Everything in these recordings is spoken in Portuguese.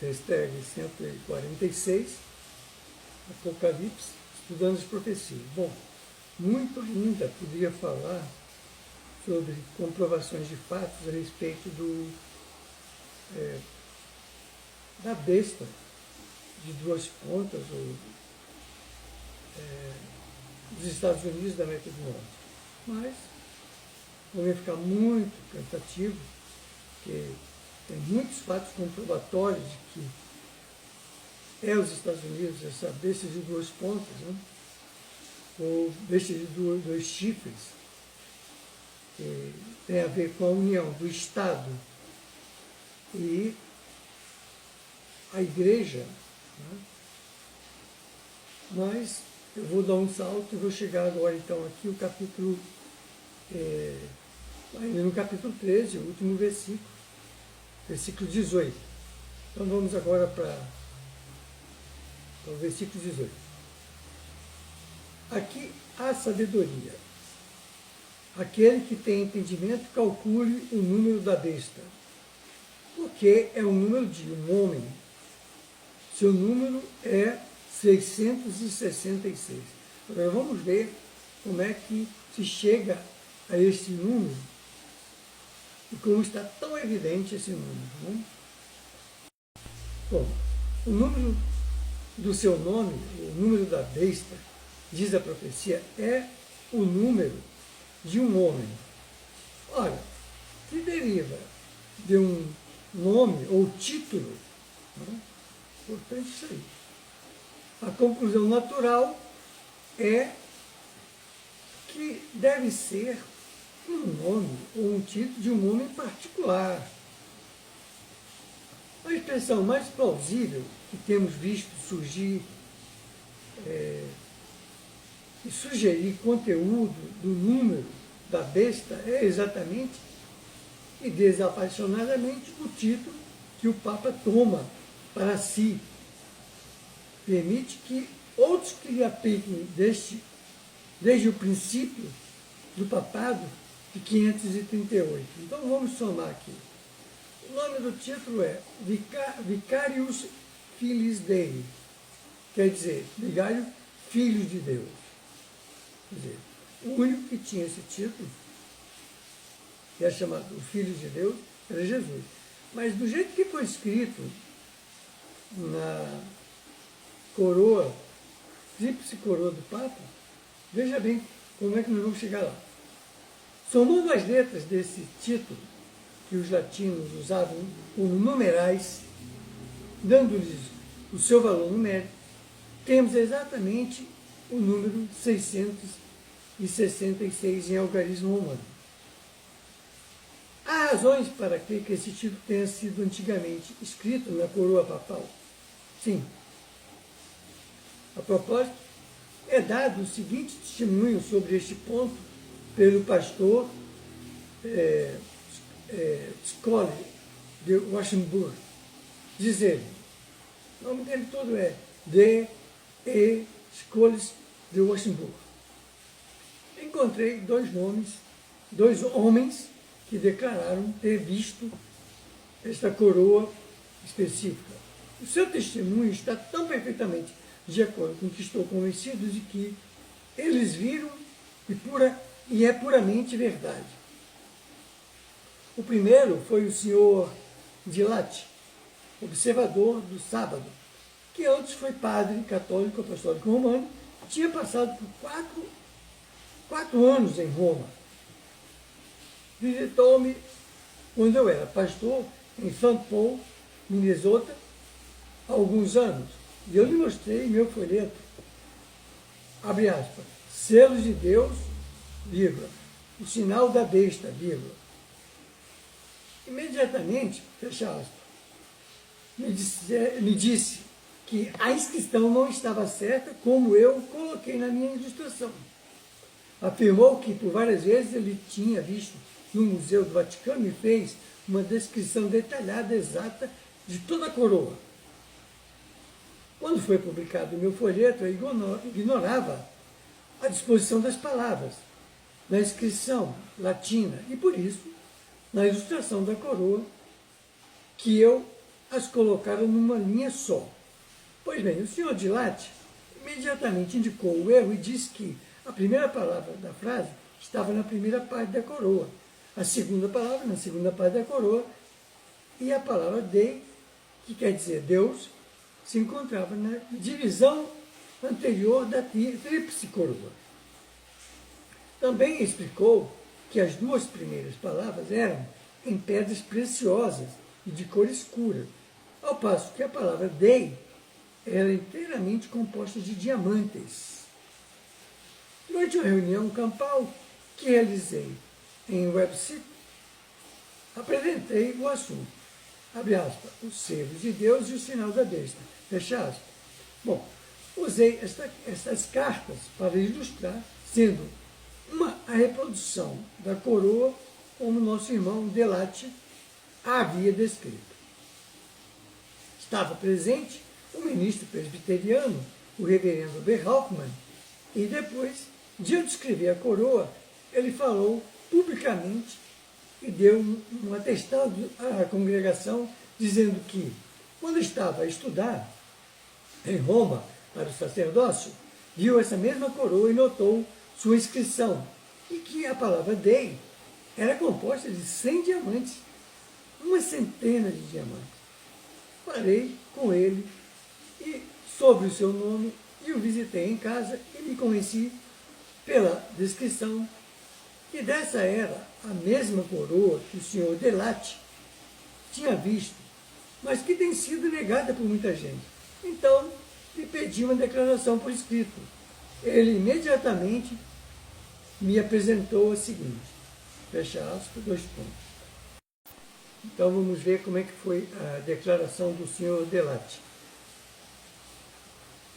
hashtag 146, Apocalipse, estudando as profecias. Bom, muito ainda poderia falar sobre comprovações de fatos a respeito da besta de duas pontas, ou dos Estados Unidos da América do Norte. Mas não ia ficar muito cansativo, porque tem muitos fatos comprobatórios de que é os Estados Unidos, essa besta de duas pontas, né? Ou besta de dois chifres, que tem a ver com a união do Estado e a Igreja, né? Mas eu vou dar um salto e vou chegar agora então aqui o capítulo, ainda no capítulo 13, o último versículo 18. Então vamos agora para o versículo 18. Aqui há sabedoria. Aquele que tem entendimento, calcule o número da besta, porque é o número de um homem. Seu número é 666. Agora vamos ver como é que se chega a esse número e como está tão evidente esse número. Né? Bom, o número do seu nome, o número da besta, diz a profecia, é o número de um homem. Ora, que deriva de um nome ou título, né? Importante isso aí. A conclusão natural é que deve ser um nome ou um título de um homem particular. A expressão mais plausível que temos visto surgir e sugerir conteúdo do número da besta é exatamente e desapaixonadamente o título que o Papa toma para si. Permite que outros que lhe apliquem desde o princípio do papado de 538. Então vamos somar aqui. O nome do título é Vicarius Filiis Dei, quer dizer, Vigário Filho de Deus. Quer dizer, o único que tinha esse título, que é chamado o Filho de Deus, era Jesus. Mas do jeito que foi escrito na coroa, tríplice coroa do Papa, veja bem como é que nós vamos chegar lá. Somando as letras desse título, que os latinos usavam como numerais, dando-lhes o seu valor numérico, temos exatamente o número 666 em algarismo romano. Há razões para crer que esse título tenha sido antigamente escrito na coroa papal? Sim. A propósito, é dado o seguinte testemunho sobre este ponto pelo pastor Scolle de Washington, diz ele, o nome dele todo é D.E. Scolle de Washington. Encontrei dois homens que declararam ter visto esta coroa específica. O seu testemunho está tão perfeitamente de acordo com o que estou convencido de que eles viram e é puramente verdade. O primeiro foi o senhor Dilate, observador do sábado, que antes foi padre católico apostólico romano, tinha passado por quatro anos em Roma. Visitou-me quando eu era pastor em St. Paul, Minnesota, há alguns anos, e eu lhe mostrei meu folheto, abre aspas, selos de Deus, vírgula, o sinal da besta, vírgula. Imediatamente, fecha aspas, me disse que a inscrição não estava certa como eu coloquei na minha ilustração. Afirmou que por várias vezes ele tinha visto no Museu do Vaticano e fez uma descrição detalhada, exata, de toda a coroa. Quando foi publicado o meu folheto, eu ignorava a disposição das palavras na inscrição latina e, por isso, na ilustração da coroa, que eu as colocaram numa linha só. Pois bem, o senhor Delate imediatamente indicou o erro e disse que a primeira palavra da frase estava na primeira parte da coroa, a segunda palavra na segunda parte da coroa, e a palavra Dei, que quer dizer Deus, se encontrava na divisão anterior da tríplice coroa. Também explicou que as duas primeiras palavras eram em pedras preciosas e de cor escura, ao passo que a palavra Dei era inteiramente composta de diamantes. Durante uma reunião campal que realizei em Web City, apresentei o assunto, abre aspas, os selos de Deus e o sinal da besta, fecha aspas. Bom, usei estas cartas para ilustrar, sendo a reprodução da coroa como nosso irmão Delate havia descrito. Estava presente o ministro presbiteriano, o reverendo B. Hoffman, e depois de eu descrever a coroa, ele falou publicamente e deu um atestado à congregação, dizendo que, quando estava a estudar em Roma para o sacerdócio, viu essa mesma coroa e notou sua inscrição, e que a palavra Dei era composta de 100 diamantes, uma centena de diamantes. Falei com ele sobre o seu nome e o visitei em casa e me convenci pela descrição que dessa era a mesma coroa que o senhor Delate tinha visto, mas que tem sido negada por muita gente. Então, me pedi uma declaração por escrito. Ele imediatamente me apresentou a seguinte, fecha aspas, 2 pontos. Então vamos ver como é que foi a declaração do senhor Delate.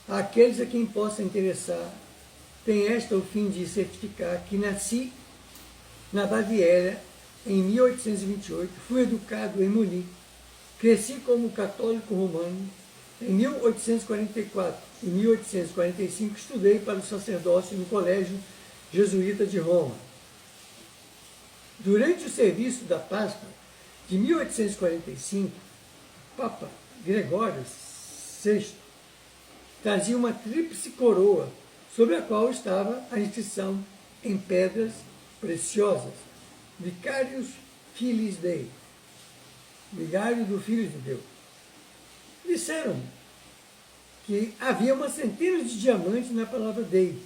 Aqueles a quem possa interessar, tem esta o fim de certificar que nasci na Baviera em 1828, fui educado em Munique, cresci como católico romano. Em 1844 e 1845 estudei para o sacerdócio no Colégio Jesuíta de Roma. Durante o serviço da Páscoa de 1845, o Papa Gregório VI trazia uma tríplice coroa, sobre a qual estava a inscrição em pedras preciosas, Vicarius Filii Dei, vigário do Filho de Deus. Disseram que havia uma centena de diamantes na palavra Dei.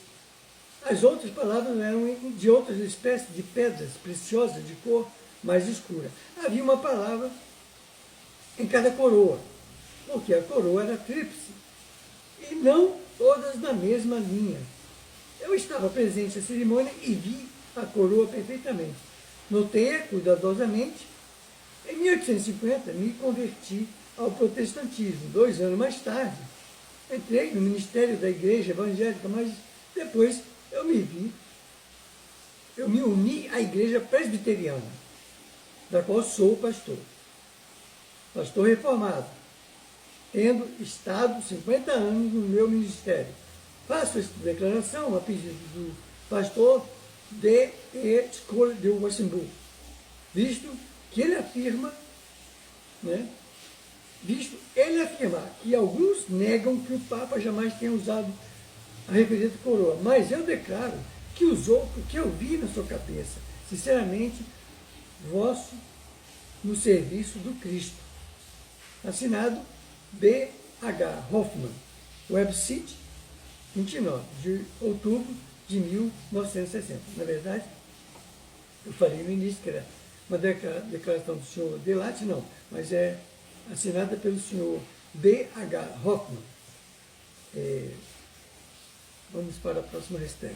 As outras palavras eram de outras espécies de pedras preciosas de cor mais escura. Havia uma palavra em cada coroa, porque a coroa era tríplice, e não todas na mesma linha. Eu estava presente na cerimônia e vi a coroa perfeitamente. Notei-a cuidadosamente. Em 1850, me converti ao protestantismo. 2 anos mais tarde, entrei no ministério da igreja evangélica, mas depois eu me uni à igreja presbiteriana, da qual sou pastor reformado, tendo estado 50 anos no meu ministério. Faço esta declaração a pedido do pastor de Escola de Wassenburg, visto que ele afirma, que alguns negam que o Papa jamais tenha usado a referida coroa, mas eu declaro que usou porque eu vi na sua cabeça, sinceramente, vosso no serviço do Cristo. Assinado B.H. Hoffman, Web City, 29 de outubro de 1960. Na verdade, eu falei no início que era uma declaração do senhor Delate, não, mas é assinada pelo senhor B.H. Hoffman. Vamos para a próxima hashtag.